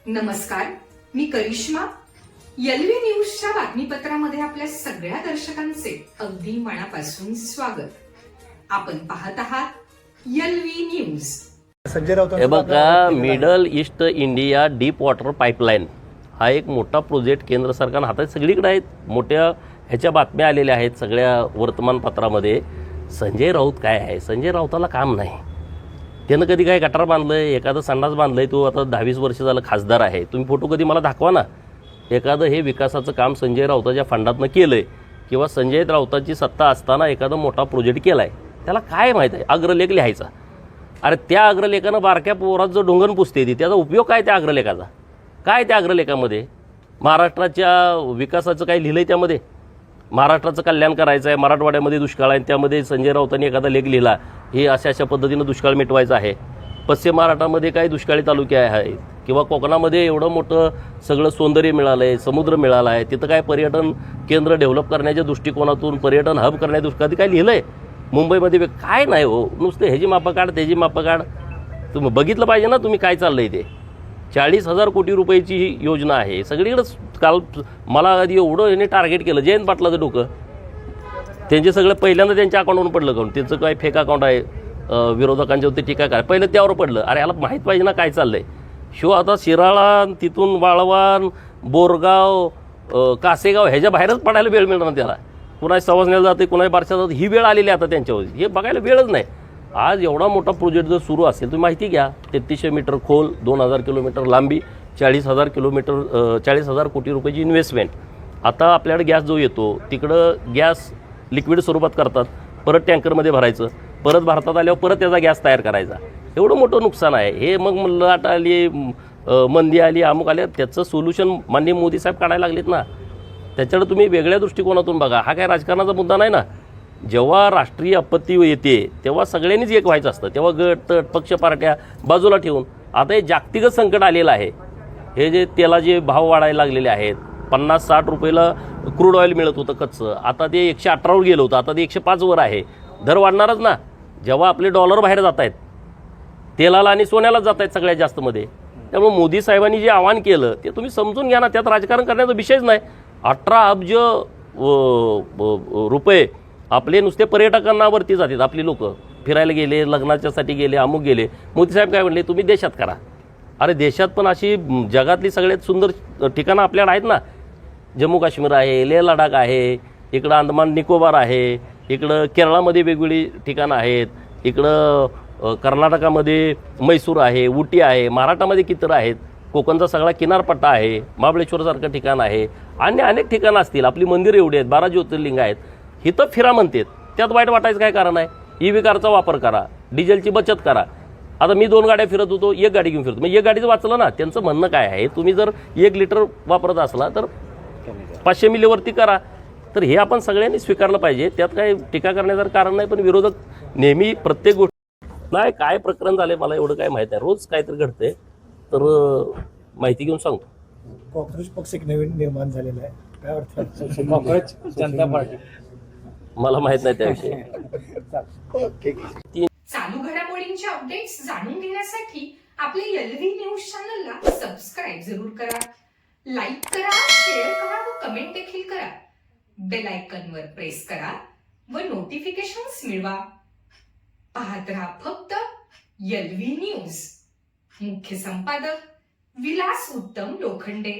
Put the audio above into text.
नमस्कार, मी करिश्मा. एलव्ही न्यूजच्या बातमीपत्रामध्ये आपल्या सगळ्या दर्शकांचे अगदी मनापासून स्वागत. आपण पाहत आहात एलव्ही न्यूज. संजय राऊत हे बघा, middle east India deep water pipeline हा एक मोठा प्रोजेक्ट केंद्र सरकारनं हातात सगळीकडे आहेत. मोठ्या ह्याच्या बातम्या आलेल्या आहेत सगळ्या वर्तमानपत्रामध्ये. संजय राऊत काय आहे? संजय राऊताला काम नाही. त्यानं कधी काय गटार बांधलंय, एखादं संडास बांधलंय. तो आता 10-20 वर्ष झालं खासदार आहे. तुम्ही फोटो कधी मला दाखवा ना. एखादं हे विकासाचं काम संजय राऊताच्या फंडातनं केलंय किंवा संजय राऊताची सत्ता असताना एखादा मोठा प्रोजेक्ट केलाय, त्याला काय माहीत आहे? अग्रलेख लिहायचा. अरे त्या अग्रलेखानं बारक्या पोरात जो ढोंगण पुसते ती, त्याचा उपयोग काय त्या अग्रलेखाचा? काय त्या अग्रलेखामध्ये महाराष्ट्राच्या विकासाचं काय लिहिलंय? त्यामध्ये महाराष्ट्राचं कल्याण करायचं आहे, मराठवाड्यामध्ये दुष्काळ आहे, त्यामध्ये संजय राऊतांनी एखादा लेख लिहिला, हे अशा पद्धतीनं दुष्काळ मिटवायचा आहे. पश्चिम महाराष्ट्रामध्ये काही दुष्काळी तालुके आहेत किंवा कोकणामध्ये एवढं मोठं सगळं सौंदर्य मिळालं आहे, समुद्र मिळाला आहे, तिथं काय पर्यटन केंद्र डेव्हलप करण्याच्या दृष्टिकोनातून, पर्यटन हब करण्याच्या दृष्टीने काय लिहिलं आहे? मुंबईमध्ये काय नाही हो, नुसतं ह्याची मापं काढ, त्याची मापं काढ. तुम्ही बघितलं पाहिजे ना तुम्ही काय चाललं आहे ते. 40,000 कोटी रुपयाची ही योजना आहे. सगळीकडंच काल मला आधी एवढं याने टार्गेट केलं, जयंत पाटलाचं डोकं. त्यांचे सगळं पहिल्यांदा त्यांच्या अकाउंटवरून पडलं. काऊन त्यांचं काय फेक अकाउंट आहे, विरोधकांच्यावरती टीका काय, पहिलं त्यावर पडलं. अरे याला माहीत पाहिजे ना काय चाललंय. शिव आता शिराळा, तिथून वाळवान, बोरगाव, कासेगाव ह्याच्या बाहेरच पडायला वेळ मिळणार त्याला. कुणाही सवासण्याला जाते, कुणाही बारशाला जाते. ही वेळ आलेली आहे आता त्यांच्यावर. हे बघायला वेळच नाही. आज एवढा मोठा प्रोजेक्ट जर सुरू असेल, तुम्ही माहिती घ्या. 3300 मीटर खोल, 2000 किलोमीटर लांबी, 40,000 कोटी रुपयाची इन्व्हेस्टमेंट. आता आपल्याकडे गॅस जो येतो तिकडं गॅस लिक्विड स्वरूपात करतात, परत टँकरमध्ये भरायचं, परत भारतात आल्यावर परत त्याचा गॅस तयार करायचा. एवढं मोठं नुकसान आहे हे. मग लाट आली, मंदी आली, अमुक आल्या, त्याचं सोल्युशन माननीय मोदी साहेब काढायला लागलेत ना. त्याच्याकडे तुम्ही वेगळ्या दृष्टिकोनातून बघा. हा काय राजकारणाचा मुद्दा नाही ना. जेव्हा राष्ट्रीय आपत्ती येते तेव्हा सगळ्यांनीच एक व्हायचं असतं. तेव्हा गट तट पक्ष पार्ट्या बाजूला ठेवून, आता हे जागतिकच संकट आलेलं आहे. हे जे तेलाचे भाव वाढायला लागलेले आहेत. 50-60 रुपयाला क्रूड ऑइल मिळत होतं कच्चं, आता ते 118वर गेलं होतं, आता ते 105वर आहे. दर वाढणारच ना. जेव्हा आपले डॉलर बाहेर जात आहेत, तेलाला आणि सोन्यालाच जात आहेत सगळ्यात जास्त मध्ये. त्यामुळे मोदी साहेबांनी जे आवाहन केलं ते तुम्ही समजून घ्या ना. त्यात राजकारण करण्याचा विषयच नाही. 18 अब्ज रुपये आपले नुसते पर्यटकांना वरती जातात. आपली लोक फिरायला गेले, लग्नाच्यासाठी गेले, अमुक गेले. मोदी साहेब काय म्हणले, तुम्ही देशात करा. अरे देशात पण अशी जगातली सगळ्यात सुंदर ठिकाणं आपल्याकडे आहेत ना. जम्मू काश्मीर आहे, लेह लडाख आहे, इकडं अंदमान निकोबार आहे, इकडं केरळामध्ये वेगवेगळी ठिकाणं आहेत, इकडं कर्नाटकामध्ये मैसूर आहे, उटी आहे, महाराष्ट्रामध्ये कितीतरी आहेत, कोकणचा सगळा किनारपट्टा आहे, महाबळेश्वरसारखं ठिकाण आहे, आणि अनेक ठिकाणं असतील. आपली मंदिरं एवढी आहेत, 12 ज्योतिर्लिंग आहेत. इथं फिरा म्हणतात, त्यात वाईट वाटायचं काय कारण आहे? EV कारचा वापर करा, डिझेलची बचत करा. आता मी 2 गाड्या फिरत होतो, 1 गाडी घेऊन फिरतो, मग 1 गाडीचं वाचलं ना. त्यांचं म्हणणं काय आहे, तुम्ही जर 1 लिटर वापरत असला तर 500 मिलीवरती करा. तर हे आपण सगळ्यांनी स्वीकारलं पाहिजे. त्यात काही टीका करण्याचं कारण नाही. पण विरोधक नेहमी प्रत्येक गोष्ट नाही. काय प्रकरण झाले मला एवढं काय माहीत आहे. रोज काहीतरी घडते, तर माहिती घेऊन सांगतो. कॉंग्रेस पक्ष एक नवीन निर्माण झालेला आहे, काय वाटतं? काँग्रेस जनता पार्टी, मला माहित नाही त्याविषयी. चालू घडामोडींचे अपडेट्स जाणून घेण्यासाठी आपल्या एलव्ही न्यूज चॅनलला सबस्क्राईब जरूर करा, लाईक करा, शेअर करा व कमेंट देखील करा. बेल आयकॉनवर प्रेस करा व नोटिफिकेशन्स मिळवा. पाहत रहा फक्त एलव्ही न्यूज. मुख्य संपादक विलास उत्तम लोखंडे.